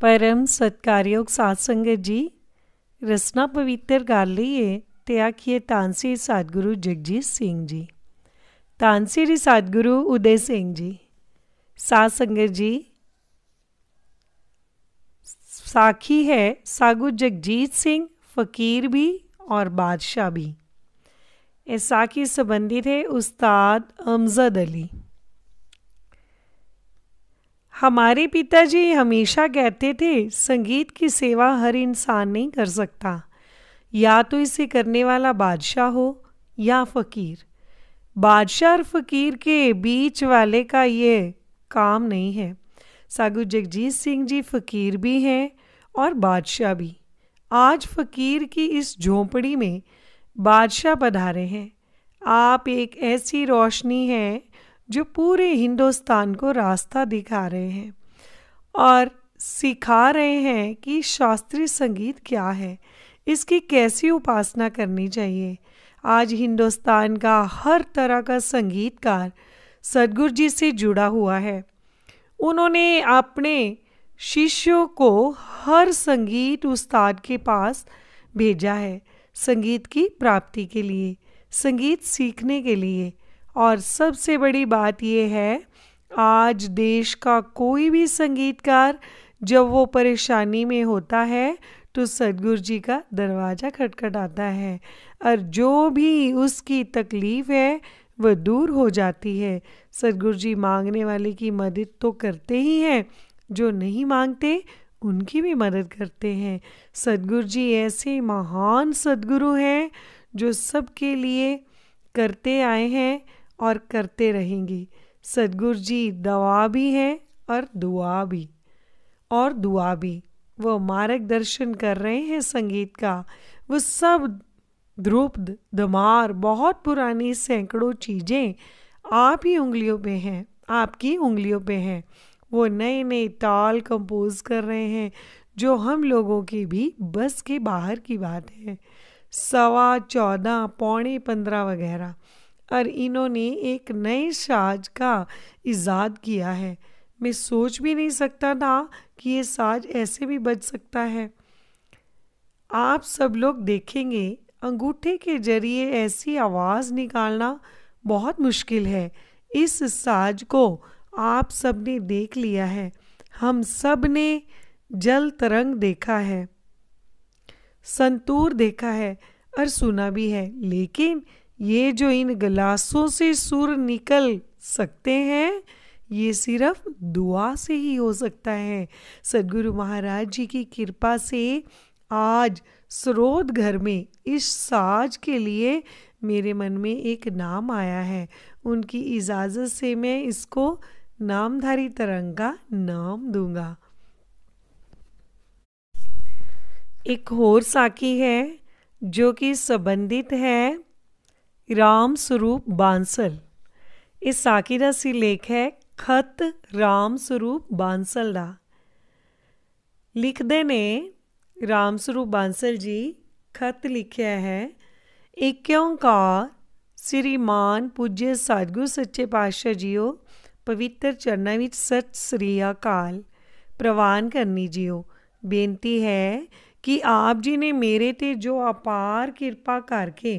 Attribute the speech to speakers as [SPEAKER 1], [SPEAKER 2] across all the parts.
[SPEAKER 1] परम सत्कारयोग साध संगत जी, रसना पवित्र कर लईए ते आखिए धन श्री सतगुरु जगजीत सिंह जी, धन श्री सतगुरु उदय सिंह जी। साध संगत जी, साखी है सागु जगजीत सिंह, फ़कीर भी और बादशाह भी। इस साखी संबंधित है उस्ताद अमजद अली। हमारे पिताजी हमेशा कहते थे संगीत की सेवा हर इंसान नहीं कर सकता, या तो इसे करने वाला बादशाह हो या फ़कीर। बादशाह और फ़कीर के बीच वाले का ये काम नहीं है। सागु जगजीत सिंह जी फ़कीर भी हैं और बादशाह भी। आज फ़कीर की इस झोंपड़ी में बादशाह पधारे हैं। आप एक ऐसी रोशनी हैं जो पूरे हिंदुस्तान को रास्ता दिखा रहे हैं और सिखा रहे हैं कि शास्त्रीय संगीत क्या है, इसकी कैसी उपासना करनी चाहिए। आज हिंदुस्तान का हर तरह का संगीतकार सद्गुरु जी से जुड़ा हुआ है। उन्होंने अपने शिष्यों को हर संगीत उस्ताद के पास भेजा है, संगीत की प्राप्ति के लिए, संगीत सीखने के लिए। और सबसे बड़ी बात यह है, आज देश का कोई भी संगीतकार जब वो परेशानी में होता है तो सद्गुरु जी का दरवाज़ा खटखटाता है और जो भी उसकी तकलीफ़ है वह दूर हो जाती है। सद्गुरु जी मांगने वाले की मदद तो करते ही हैं, जो नहीं मांगते उनकी भी मदद करते हैं। सद्गुरु जी ऐसे महान सद्गुरु हैं जो सबके लिए करते आए हैं और करते रहेंगे। सद्गुरु जी दवा भी हैं और दुआ भी। वो मार्गदर्शन कर रहे हैं संगीत का। वो सब ध्रुपद धमार बहुत पुरानी सैकड़ों चीज़ें आप ही उंगलियों पे हैं, आपकी उंगलियों पे हैं। वो नए नए ताल कंपोज कर रहे हैं जो हम लोगों के भी बस के बाहर की बात है। 14.25 पौने 15 वगैरह। और इन्होंने एक नए साज का इजाद किया है। मैं सोच भी नहीं सकता था कि ये साज ऐसे भी बज सकता है। आप सब लोग देखेंगे अंगूठे के जरिए ऐसी आवाज़ निकालना बहुत मुश्किल है। इस साज को आप सब ने देख लिया है, हम सब ने जल तरंग देखा है, संतूर देखा है और सुना भी है, लेकिन ये जो इन गलासों से सुर निकल सकते हैं ये सिर्फ दुआ से ही हो सकता है। सद्गुरु महाराज जी की कृपा से आज स्रोत घर में इस साज के लिए मेरे मन में एक नाम आया है। उनकी इजाज़त से मैं इसको नामधारी तरंग का नाम दूंगा। एक और साखी है जो कि संबंधित है राम स्वरूप बांसल। इस साखी का सिलेख है खत राम स्वरूप बांसल दा। लिखते ने राम स्वरूप बांसल जी खत लिखा है। एक ओंकार श्रीमान पूज्य सतगुरु सच्चे पातशाह जीओ पवित्र चरनां विच सत श्री अकाल प्रवान करनी जीओ। बेनती है कि आप जी ने मेरे ते जो अपार किरपा करके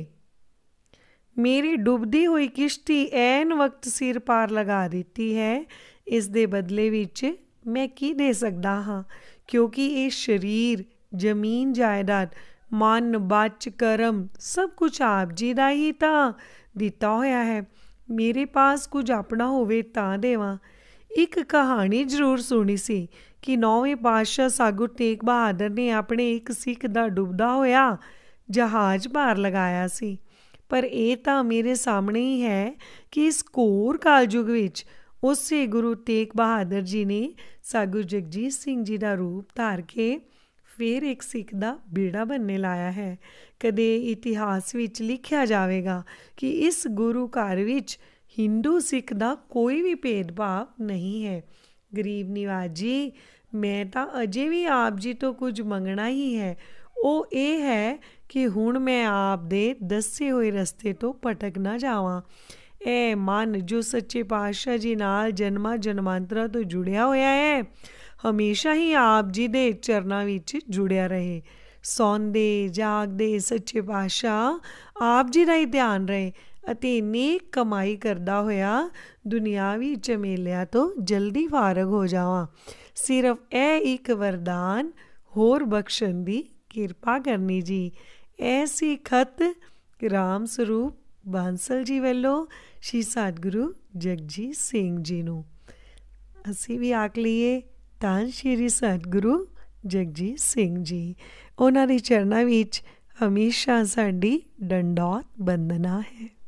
[SPEAKER 1] मेरी डुबदी हुई किश्ती ऐन वक्त सिर पार लगा देती है, इस दे बदले विच मैं की दे सकदा हाँ, क्योंकि ये शरीर जमीन जायदाद मन बच करम सब कुछ आप जी दा ही तां दिता होया है। मेरे पास कुछ अपना होवे तां देवां। एक कहानी जरूर सुनी सी कि 9वें पातशाह सागु तेग बहादुर ने अपने एक सिख दा डुबदा होया जहाज पार लगाया सी। पर ਇਹ ਤਾਂ ਮੇਰੇ ਸਾਹਮਣੇ ਹੀ ਹੈ ਕਿ ਇਸ ਘੋਰ ਕਾਲਯੁਗ ਵਿੱਚ ਉਸੇ ਗੁਰੂ ਤੇਗ ਬਹਾਦਰ ਜੀ ਨੇ ਸਾਗੂ ਜਗਜੀਤ ਸਿੰਘ ਜੀ ਦਾ ਰੂਪ ਧਾਰ ਕੇ ਫਿਰ ਇੱਕ ਸਿੱਖ ਦਾ ਬੇੜਾ ਬੰਨੇ ਲਾਇਆ ਹੈ। ਕਦੇ ਇਤਿਹਾਸ ਵਿੱਚ ਲਿਖਿਆ ਜਾਵੇਗਾ ਕਿ ਇਸ ਗੁਰੂ ਘਰ ਵਿੱਚ ਹਿੰਦੂ ਸਿੱਖ ਦਾ ਕੋਈ ਵੀ ਭੇਦਭਾਵ ਨਹੀਂ ਹੈ। ਗਰੀਬ ਨਿਵਾਜ ਜੀ, ਮੈਂ ਤਾਂ ਅਜੇ ਵੀ ਆਪ ਜੀ ਤੋਂ ਕੁਝ ਮੰਗਣਾ ਹੀ ਹੈ। ਉਹ ਇਹ ਹੈ कि हुण मैं आप दे दसे हुए रस्ते तो भटक ना जावां। ए मन जो सच्चे पातशाह जी नाल जन्मां जन्मांतरां तो जुड़िया होया है, ਹਮੇਸ਼ਾ ਹੀ ਆਪ ਜੀ ਦੇ ਚਰਨਾਂ ਵਿੱਚ ਜੁੜਿਆ ਰਹੇ। ਸੌਂਦੇ ਜਾਗਦੇ ਸੱਚੇ ਪਾਤਸ਼ਾਹ ਆਪ ਜੀ ਦਾ ਹੀ ਧਿਆਨ ਰਹੇ ਅਤੇ ਨੇਕ ਕਮਾਈ ਕਰਦਾ ਹੋਇਆ ਦੁਨਿਆਵੀ ਝਮੇਲਿਆਂ ਤੋਂ ਜਲਦੀ ਫਾਰਗ ਹੋ ਜਾਵਾਂ। ਸਿਰਫ ਇਹ ਇੱਕ ਵਰਦਾਨ ਹੋਰ ਬਖਸ਼ਣ ਦੀ ਕਿਰਪਾ ਕਰਨੀ ਜੀ। ਐਸੀ ਖਤ ਰਾਮ ਸਰੂਪ ਬਾਂਸਲ ਜੀ ਵੱਲੋਂ ਸ਼੍ਰੀ ਸਤਿਗੁਰੂ ਜਗਜੀਤ ਸਿੰਘ ਜੀ ਨੂੰ। ਅਸੀਂ ਵੀ ਆਖ ਲਈਏ ਧੰਨ ਸ਼੍ਰੀ ਸਤਿਗੁਰੂ ਜਗਜੀਤ ਸਿੰਘ ਜੀ। ਉਹਨਾਂ ਦੇ ਚਰਨਾਂ ਵਿੱਚ ਹਮੇਸ਼ਾ ਸਾਡੀ ਡੰਡੌਤ ਬੰਦਨਾ ਹੈ।